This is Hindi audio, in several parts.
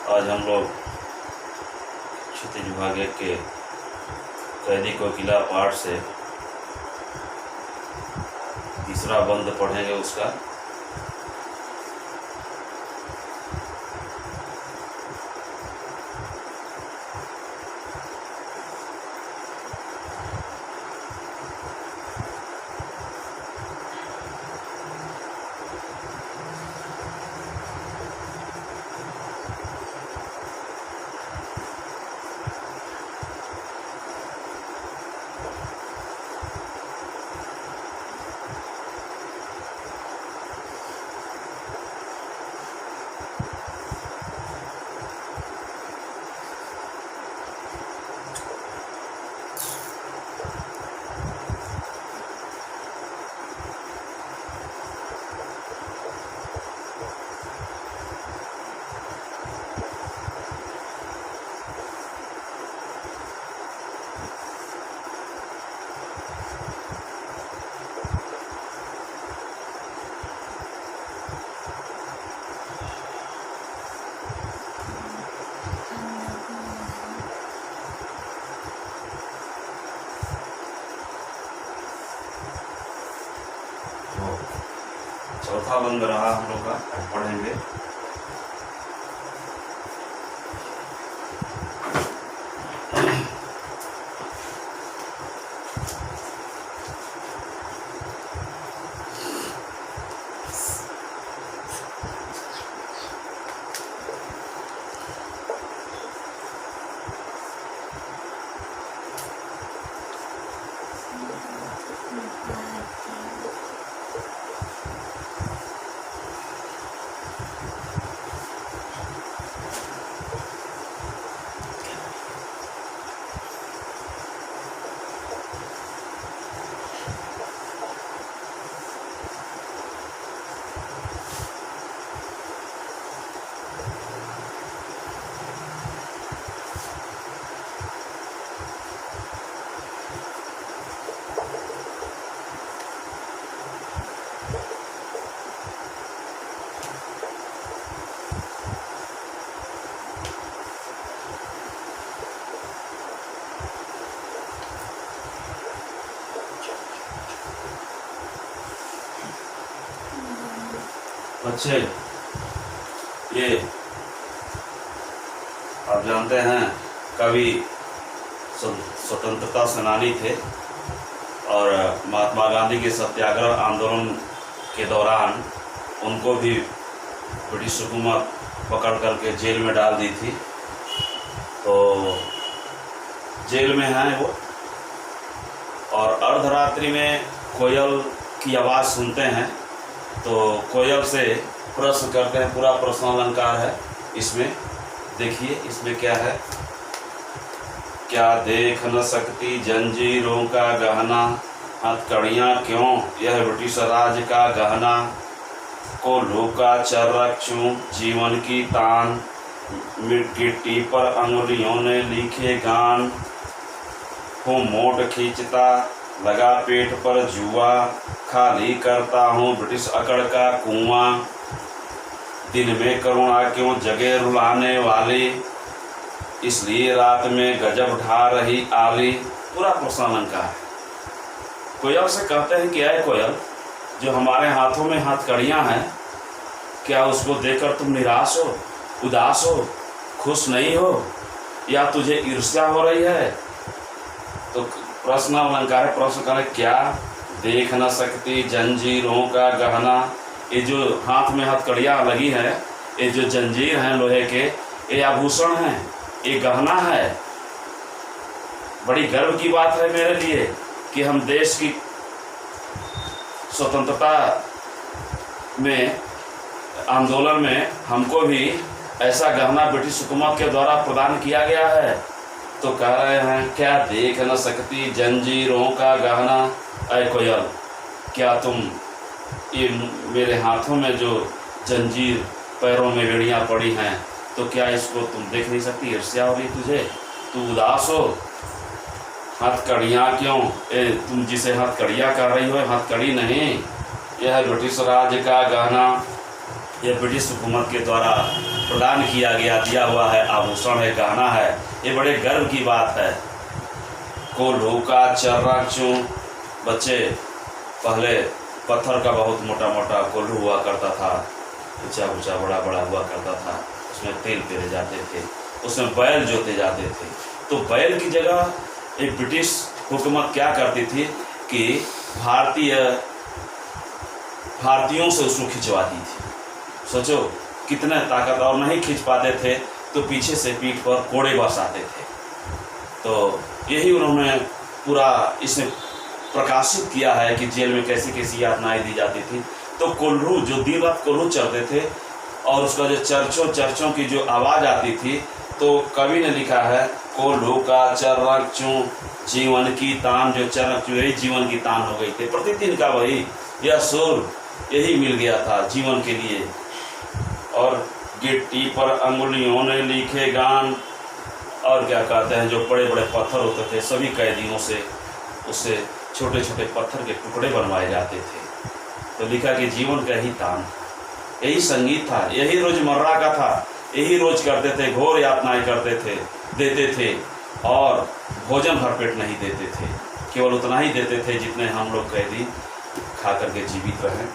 आज हम लोग क्षितिज विभाग के कैदी कोकिला पाठ से तीसरा बंद पढ़ेंगे उसका। चौथा बंद रहा हम लोग का, पढ़ेंगे। बच्चे, ये आप जानते हैं कवि स्वतंत्रता सेनानी थे और महात्मा गांधी के सत्याग्रह आंदोलन के दौरान उनको भी ब्रिटिश हुकूमत पकड़ करके जेल में डाल दी थी। तो जेल में हैं वो, और अर्धरात्रि में कोयल की आवाज़ सुनते हैं तो कोयल से प्रश्न करते हैं। पूरा प्रश्न अलंकार है इसमें। देखिए इसमें क्या है। क्या देख न सकती जंजीरों का गहना, हथकड़ियाँ क्यों यह ब्रिटिश राज का गहना, को लूका चर रखूं जीवन की तान, गिट्टी पर अंगुलियों ने लिखे गान, हूँ मोट खींचता लगा पेट पर जुआ, खाली करता हूँ ब्रिटिश अकड़ का कुआं, दिन में करुणा क्यों जगे रुलाने वाली, इसलिए रात में गजब ढा रही आली। पूरा प्रश्न अलंकार है। कोयल से कहते हैं कि आए कोयल, जो हमारे हाथों में हथकड़ियाँ हैं, क्या उसको देखकर तुम निराश हो, उदास हो, खुश नहीं हो, या तुझे ईर्ष्या हो रही है। तो प्रश्न अलंकार है। प्रश्न करें, क्या देख न सकती जंजीरों का गहना, ये जो हाथ में हथकड़ियाँ लगी हैं, ये जो जंजीर हैं लोहे के, ये आभूषण हैं, ये गहना है। बड़ी गर्व की बात है मेरे लिए कि हम देश की स्वतंत्रता में आंदोलन में हमको भी ऐसा गहना ब्रिटिश हुकूमत के द्वारा प्रदान किया गया है। तो कह रहे हैं, क्या देख न सकती जंजीरों का गहना, ऐ कोयल, क्या तुम ये मेरे हाथों में जो जंजीर, पैरों में बेड़ियाँ पड़ी हैं, तो क्या इसको तुम देख नहीं सकती, ईर्ष्या हो रही तुझे, तू उदास हो। हथकड़ियाँ क्यों, तुम जिसे हथकड़ियाँ कर रही हो, हथकड़ी नहीं, यह ब्रिटिश राज का गहना, यह ब्रिटिश हुकूमत के द्वारा प्रदान किया गया, दिया हुआ है, आभूषण है, गहना है, ये बड़े गर्व की बात है। कोल्हू का चर्रा चूं, बच्चे पहले पत्थर का बहुत मोटा मोटा कोल्हू हुआ करता था, ऊंचा ऊंचा बड़ा बड़ा हुआ करता था, उसमें तेल पेरे जाते थे, उसमें बैल जोते जाते थे। तो बैल की जगह एक ब्रिटिश हुकूमत क्या करती थी कि भारतीयों से उसको खिंचवाती थी। सोचो कितने ताकत, और नहीं खींच पाते थे तो पीछे से पीठ पर कोड़े बरसाते थे। तो यही उन्होंने पूरा इसमें प्रकाशित किया है कि जेल में कैसी कैसी यातनाएं दी जाती थी। तो कोल्हू, जो दिन रात कोल्हू चढ़ते थे और उसका जो चर्चों की जो आवाज़ आती थी, तो कवि ने लिखा है कोल्हू का चर्रक चूं जीवन की तान, जो चर्रक चूं यही जीवन की तान हो गई थी। प्रतिदिन का वही यह सुर यही मिल गया था जीवन के लिए। और गिट्टी पर अंगुलियों ने लिखे गान, और क्या कहते हैं, जो बड़े बड़े पत्थर होते थे सभी कैदियों से उससे छोटे छोटे पत्थर के टुकड़े बनवाए जाते थे। तो लिखा कि जीवन का ही तान, यही संगीत था, यही रोजमर्रा का था, यही रोज करते थे, घोर यातनाएं करते थे, देते थे, और भोजन भरपेट नहीं देते थे, केवल उतना ही देते थे जितने हम लोग कैदी खा करके जीवित रहें।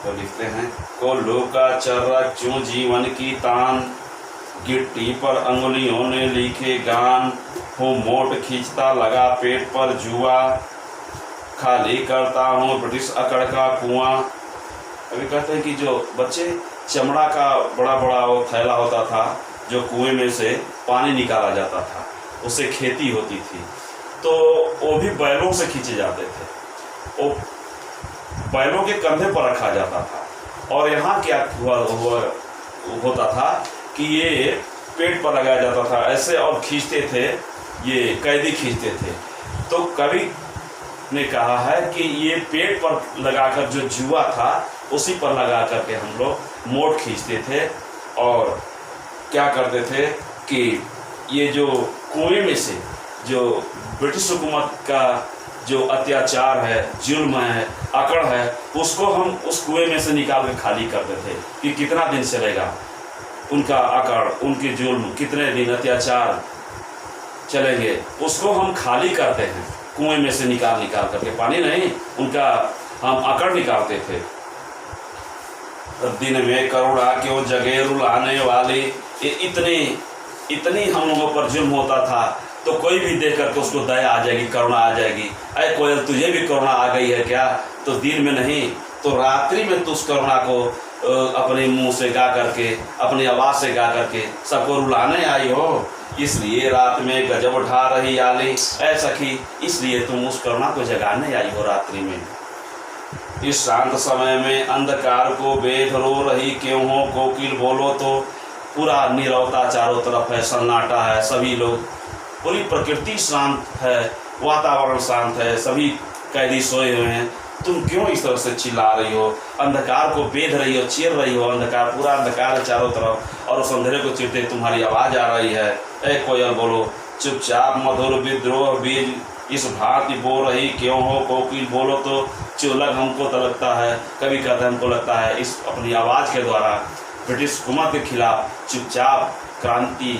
तो लिखते हैं कोल्हू का चर्रा चूं जीवन की तान, गिट्टी पर अंगुलियों ने लिखे गान, हूँ मोट खींचता लगा पेट पर जुआ, खाली करता हूँ ब्रिटिश अकड़ का कुआं। अभी कहते हैं कि जो बच्चे चमड़ा का बड़ा बड़ा वो थैला होता था, जो कुएं में से पानी निकाला जाता था, उससे खेती होती थी, तो वो भी बैलों से खींचे जाते थे, वो बैलों के कंधे पर रखा जाता था। और यहाँ क्या होता था कि ये पेट पर लगाया जाता था ऐसे, और खींचते थे, ये कैदी खींचते थे। तो कवि ने कहा है कि ये पेट पर लगाकर जो जुआ था उसी पर लगा करके हम लोग मोट खींचते थे, और क्या करते थे कि ये जो कुएं में से जो ब्रिटिश हुकूमत का जो अत्याचार है, जुल्म है, अकड़ है, उसको हम उस कुएं में से निकाल के खाली करते थे कि कितना दिन चलेगा उनका अकड़, उनकी जुल्म, कितने दिन अत्याचार चलेंगे, उसको हम खाली करते हैं कुएं में से निकाल करके, पानी नहीं, उनका हम अकड़ निकालते थे। दिन में करुणा क्यों जगे रुलाने वाली, ये इतनी हम लोगों पर जुल्म होता था, तो कोई भी देख करके उसको दया आ जाएगी, करुणा आ जाएगी, अरे कोयल तुझे भी करुणा आ गई है क्या, तो दिन में नहीं तो रात्रि में तो उस करुणा को अपने मुंह से गा करके, अपनी आवाज़ से गा करके सबको रुलाने आई हो, इसलिए रात में गजब उठा रही आली, ऐ सखी इसलिए तुम उस करुणा को जगाने आई हो रात्रि में। इस शांत समय में अंधकार को बेध रो रही क्यों हो कोकिल, बोलो तो पूरा नीरवता चारों तरफ है, सन्नाटा है, सभी लोग, पूरी प्रकृति शांत है, वातावरण शांत है, सभी कैदी सोए हुए हैं, तुम क्यों इस तरह से चिल्ला रही हो, अंधकार को बेध रही हो, चीर रही हो, अंधकार पूरा अंधकार है चारों तरफ, और उस अंधेरे को चीरते तुम्हारी आवाज़ आ रही है, ऐ कोयल बोलो, चुपचाप मधुर विद्रोह बीज इस भांति बो रही क्यों हो कोकिल, बोलो तो चुलक हमको तो लगता है, कभी कहते हमको लगता है इस अपनी आवाज़ के द्वारा ब्रिटिश हुकूमत के खिलाफ चुपचाप क्रांति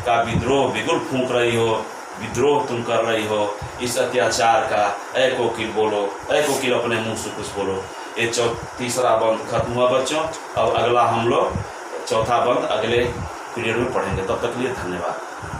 का विद्रोह बिगुल फूंक रही हो, विद्रोह तुम कर रही हो इस अत्याचार का, ऐ कोकिल बोलो, ऐ कोकिल अपने मुंह से कुछ बोलो। ये तीसरा बंद खत्म हुआ बच्चों, अब अगला हम लोग चौथा बंद अगले पीरियड में पढ़ेंगे, तब तक के लिए धन्यवाद।